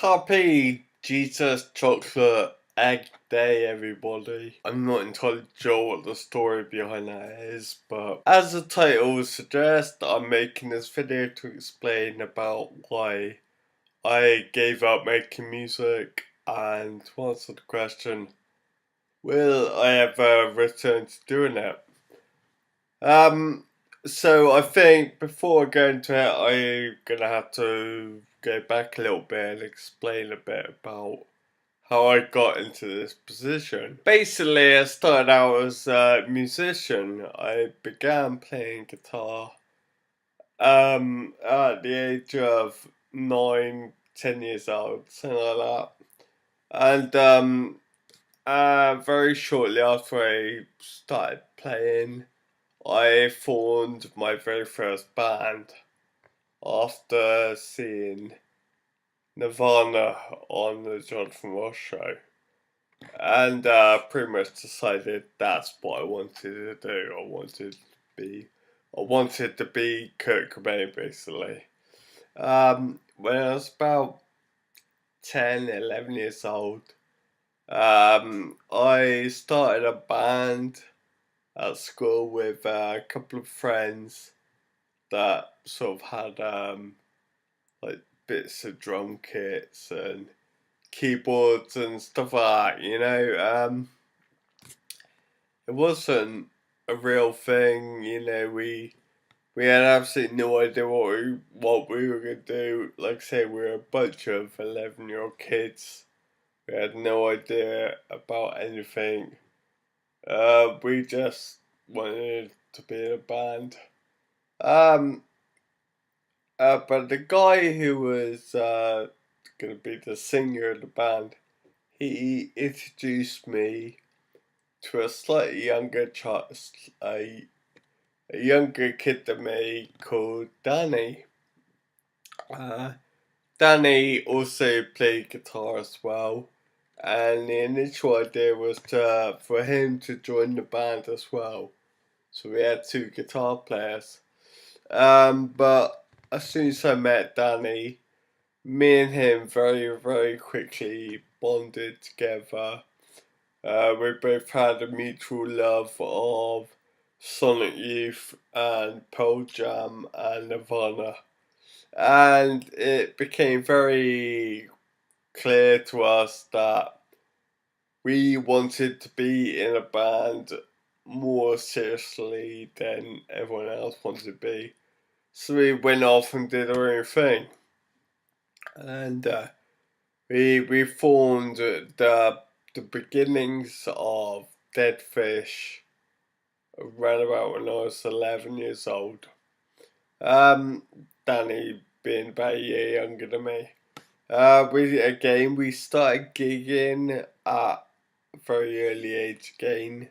Happy Jesus Chocolate Egg Day, everybody. I'm not entirely sure what the story behind that is, but as the title suggests, I'm making this video to explain about why I gave up making music and to answer the question, will I ever return to doing it? So I think before I go into it, I'm gonna have to go back a little bit and explain a bit about how I got into this position. Basically, I started out as a musician. I began playing guitar at the age of 9, 10 years old, something like that. And very shortly after I started playing, I formed my very first band after seeing Nirvana on the Jonathan Ross show, and pretty much decided that's what I wanted to do. I wanted to be Kurt Cobain, basically. When I was about 10, 11 years old, I started a band at school with a couple of friends that sort of had like bits of drum kits and keyboards and stuff like that. It wasn't a real thing. We had absolutely no idea what we were gonna do. Like I say, we were a bunch of 11-year-old kids. We had no idea about anything. We just wanted to be in a band. Um, but the guy who was gonna be the singer of the band, he introduced me to a slightly younger child, a, a younger kid than me called Danny. Uh, Danny also played guitar as well, and the initial idea was for him to join the band as well. So we had two guitar players. But as soon as I met Danny, me and him very, very quickly bonded together. We both had a mutual love of Sonic Youth and Pearl Jam and Nirvana. And it became very clear to us that we wanted to be in a band more seriously than everyone else wanted to be. So we went off and did our own thing. And we formed the beginnings of Dead Fish around about when I was 11 years old. Um, Danny being about a year younger than me. We started gigging at a very early age again.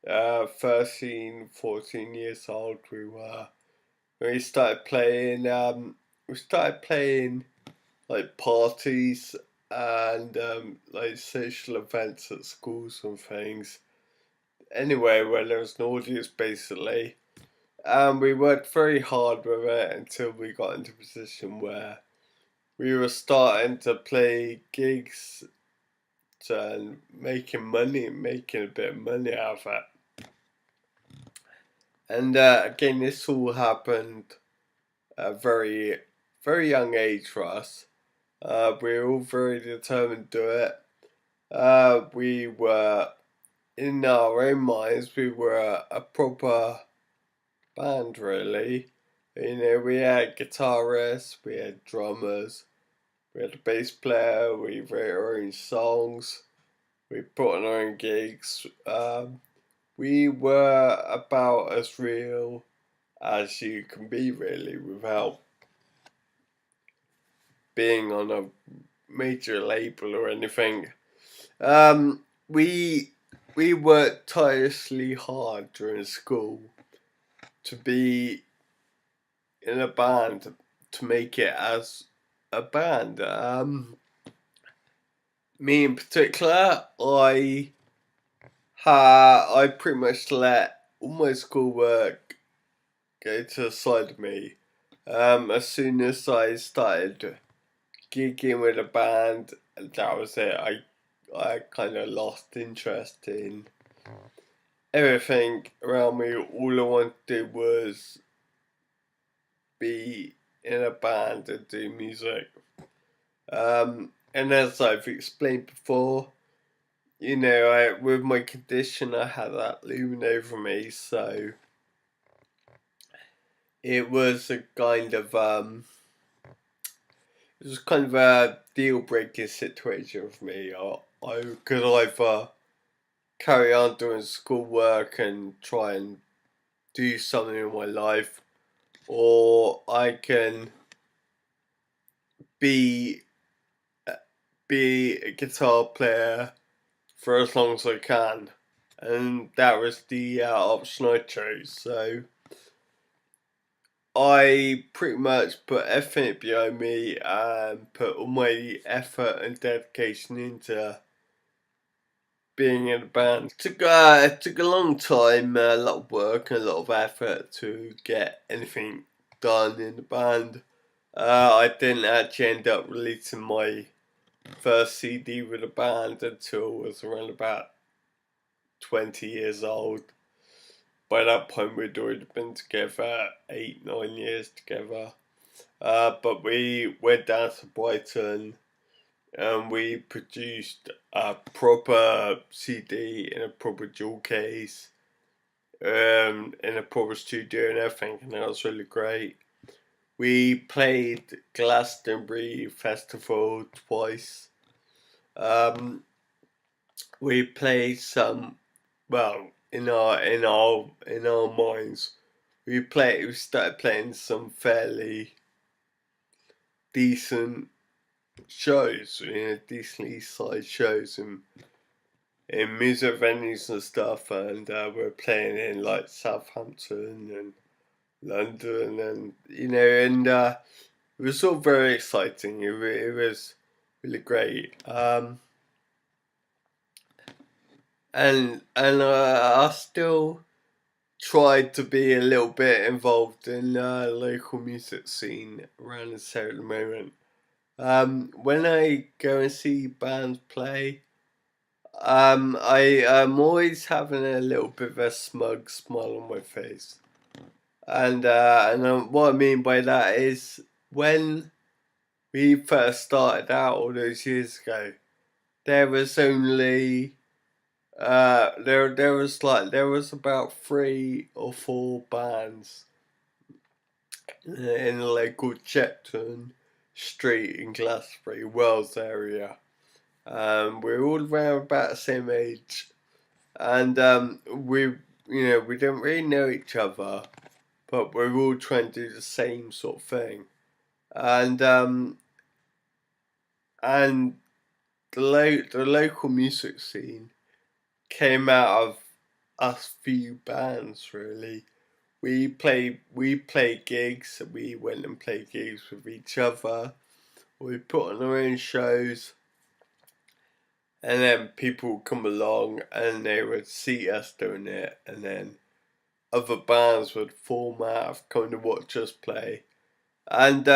13, 14 years old we were. We started playing. We started playing like parties and like social events at schools and things. Anyway, where there was an audience basically. And we worked very hard with it until we got into a position where we were starting to play gigs and making money, making a bit of money out of it. And again, this all happened at a very, very young age for us. We were all very determined to do it. We were, in our own minds, we were a proper band, really. We had guitarists, we had drummers, we had a bass player, we wrote our own songs, we put on our own gigs. We were about as real as you can be, really, without being on a major label or anything. We worked tirelessly hard during school to be in a band, to make it as a band. Me in particular, I pretty much let all my schoolwork go to the side of me. As soon as I started gigging with a band, and that was it. I kind of lost interest in everything around me. All I wanted to do was be in a band and do music. And as I've explained before, with my condition, I had that looming over me, so it was a kind of it was kind of a deal breaking situation for me. I could either carry on doing schoolwork and try and do something in my life, or I can be a guitar player for as long as I can, and that was the option I chose. So I pretty much put everything behind me and put all my effort and dedication into being in a band. It took a long time, a lot of work and a lot of effort to get anything done in the band. I didn't actually end up releasing my first CD with a band until I was around about 20 years old. By that point, we'd already been together 8-9 years together. But we went down to Brighton and we produced a proper CD in a proper jewel case, in a proper studio and everything, and that was really great. We played Glastonbury Festival twice. We played some, well, in our minds, we started playing some fairly decent shows, decently sized shows in music venues and stuff, and we're playing in like Southampton and London, and it was all very exciting. It was really great. I still tried to be a little bit involved in the local music scene around this area at the moment. When I go and see bands play, I'm always having a little bit of a smug smile on my face, and what I mean by that is when we first started out all those years ago, there was only there was about 3 or 4 bands in the local Chepton Street in Glastonbury, Wells area. We're all around about the same age, and we don't really know each other, but we're all trying to do the same sort of thing, and and the local music scene came out of us few bands really. We played gigs. We went and played gigs with each other. We put on our own shows, and then people would come along and they would see us doing it, and then other bands would form out of coming to watch us play. And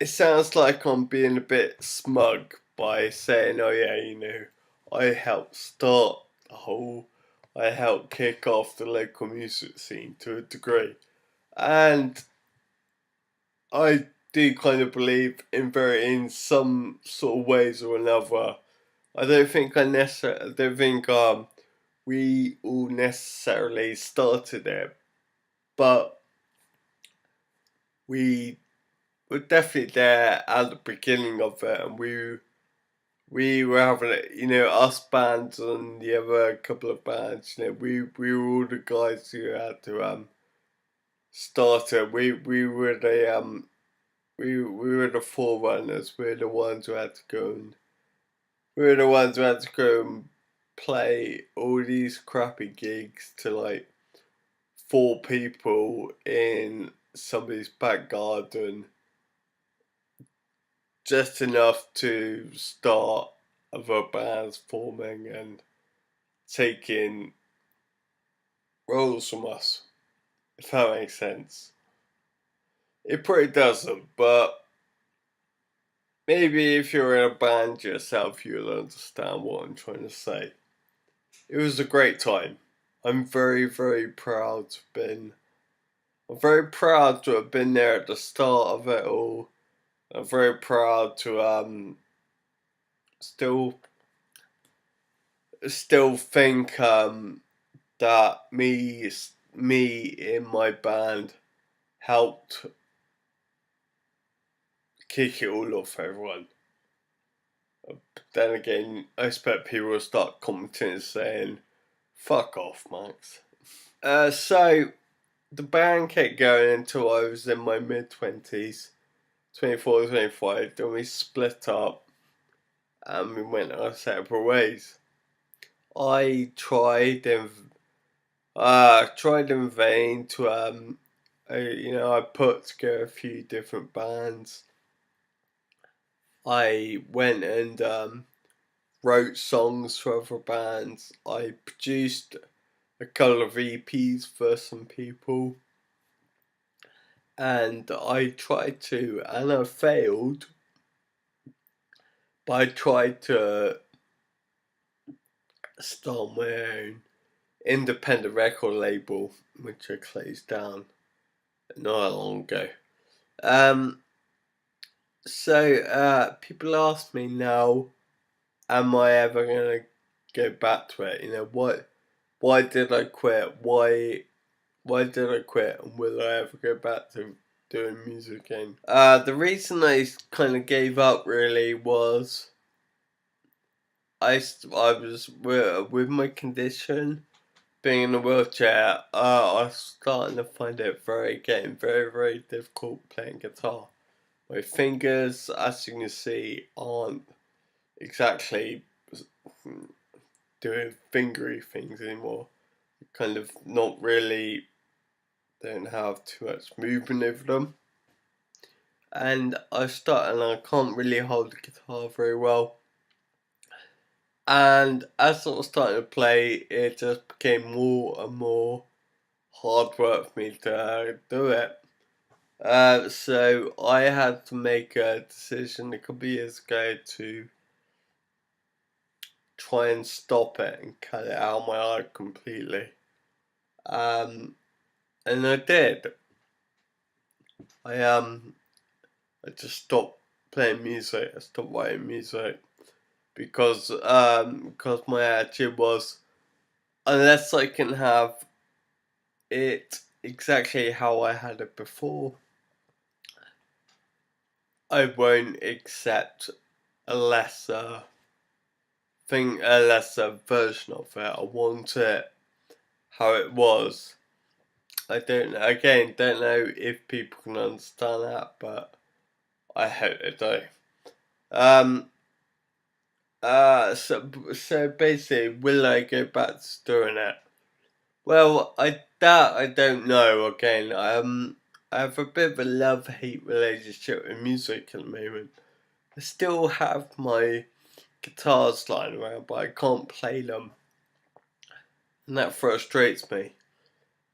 it sounds like I'm being a bit smug by saying, oh yeah, I helped start I helped kick off the local music scene to a degree. And I do kind of believe in some sort of ways or another. I don't think we all necessarily started it, but we were definitely there at the beginning of it, and we were having it, us bands and the other couple of bands, we were all the guys who had to start it. We were the forerunners. We were the ones who had to go and play all these crappy gigs to like 4 people in somebody's back garden, just enough to start other bands forming and taking roles from us, if that makes sense. It pretty doesn't, but maybe if you're in a band yourself, you'll understand what I'm trying to say. It was a great time. I'm very, very proud to have been. I'm very proud to have been there at the start of it all. I'm very proud to still think that me in my band helped kick it all off for everyone. Then again, I expect people will start commenting and saying, "Fuck off, Max." So the band kept going until I was in my mid-20s, 24, 25. Then we split up and we went our separate ways. I tried in vain to I put together a few different bands. I went and wrote songs for other bands. I produced a couple of EPs for some people, and I tried to, and I failed, but I tried to start my own independent record label, which I closed down not long ago. So people ask me now, am I ever gonna go back to it? You know, why did I quit? Why did I quit? And will I ever go back to doing music again? The reason I kind of gave up really was I was with my condition, being in a wheelchair. I was starting to find it getting very, very difficult playing guitar. My fingers, as you can see, aren't exactly doing fingery things anymore. Kind of not really, don't have too much movement over them. And I can't really hold the guitar very well. And as I was starting to play, it just became more and more hard work for me to do it. So I had to make a decision a couple of years ago to try and stop it and cut it out of my life completely. And I did. I just stopped playing music. I stopped writing music because my attitude was, unless I can have it exactly how I had it before, I won't accept a lesser a lesser version of it. I want it how it was. I don't know if people can understand that, but I hope they do. So basically, will I go back to doing it? Well, I don't know. Again, I have a bit of a love-hate relationship with music at the moment. I still have my guitars lying around, but I can't play them, and that frustrates me.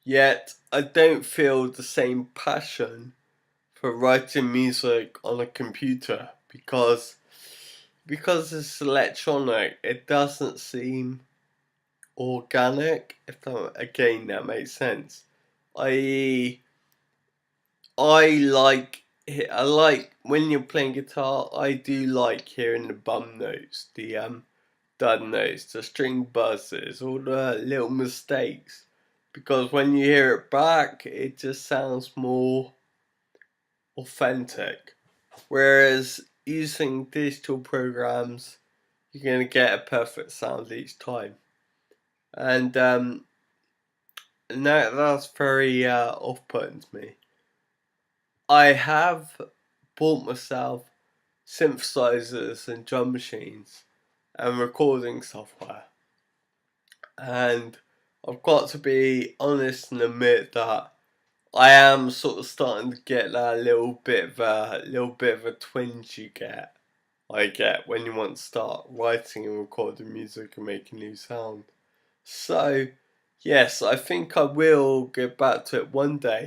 Yet, I don't feel the same passion for writing music on a computer because it's electronic. It doesn't seem organic. If that makes sense. I.e., I like when you're playing guitar. I do like hearing the bum notes, the dud notes, the string buzzes, all the little mistakes. Because when you hear it back, it just sounds more authentic. Whereas using digital programs, you're going to get a perfect sound each time. And that's very off-putting to me. I have bought myself synthesizers and drum machines and recording software. And I've got to be honest and admit that I am sort of starting to get that little bit of a twinge I get when you want to start writing and recording music and making new sound. So yes, I think I will get back to it one day.